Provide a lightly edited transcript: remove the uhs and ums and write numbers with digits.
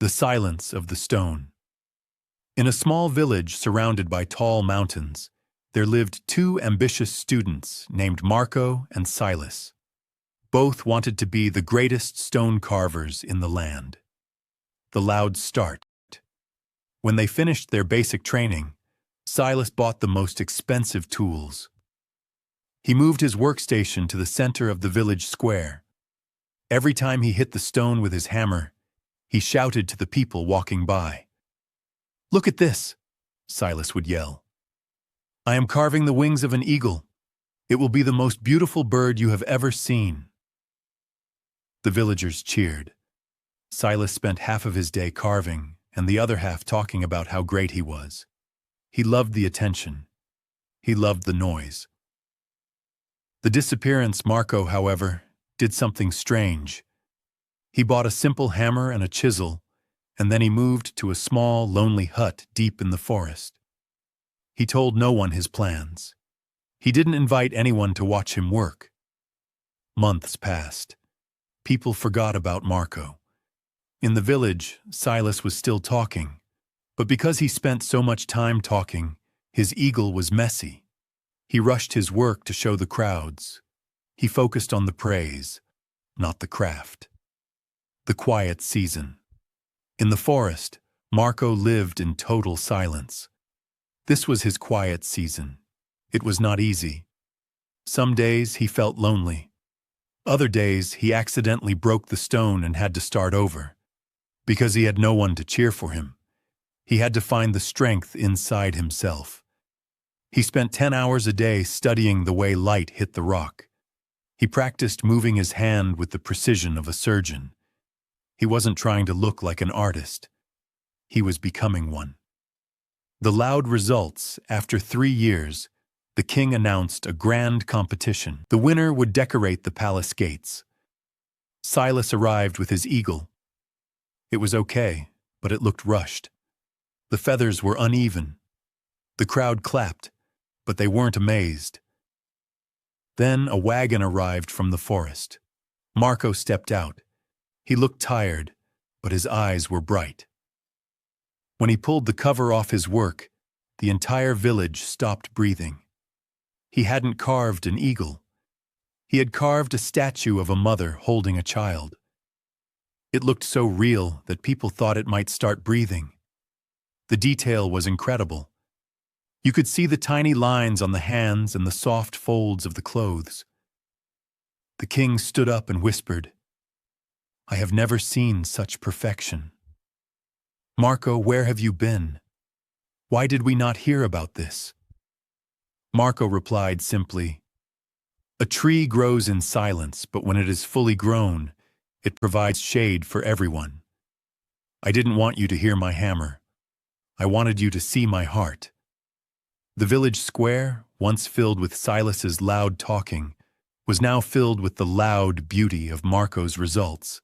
The silence of the stone. In a small village surrounded by tall mountains, there lived two ambitious students named Marco and Silas. Both wanted to be the greatest stone carvers in the land. The loud start. When they finished their basic training, Silas bought the most expensive tools. He moved his workstation to the center of the village square. Every time he hit the stone with his hammer, he shouted to the people walking by. "Look at this," Silas would yell. "I am carving the wings of an eagle. It will be the most beautiful bird you have ever seen." The villagers cheered. Silas spent half of his day carving and the other half talking about how great he was. He loved the attention. He loved the noise. The disappearance Marco, however, did something strange. He bought a simple hammer and a chisel, and then he moved to a small, lonely hut deep in the forest. He told no one his plans. He didn't invite anyone to watch him work. Months passed. People forgot about Marco. In the village, Silas was still talking, but because he spent so much time talking, his eagle was messy. He rushed his work to show the crowds. He focused on the praise, not the craft. The quiet season. In the forest, Marco lived in total silence. This was his quiet season. It was not easy. Some days he felt lonely. Other days he accidentally broke the stone and had to start over. Because he had no one to cheer for him, he had to find the strength inside himself. He spent 10 hours a day studying the way light hit the rock. He practiced moving his hand with the precision of a surgeon. He wasn't trying to look like an artist. He was becoming one. The loud results, after 3 years, the king announced a grand competition. The winner would decorate the palace gates. Silas arrived with his eagle. It was okay, but it looked rushed. The feathers were uneven. The crowd clapped, but they weren't amazed. Then a wagon arrived from the forest. Marco stepped out. He looked tired, but his eyes were bright. When he pulled the cover off his work, the entire village stopped breathing. He hadn't carved an eagle. He had carved a statue of a mother holding a child. It looked so real that people thought it might start breathing. The detail was incredible. You could see the tiny lines on the hands and the soft folds of the clothes. The king stood up and whispered, "I have never seen such perfection. Marco, where have you been? Why did we not hear about this?" Marco replied simply, "A tree grows in silence, but when it is fully grown, it provides shade for everyone. I didn't want you to hear my hammer. I wanted you to see my heart." The village square, once filled with Silas's loud talking, was now filled with the loud beauty of Marco's results.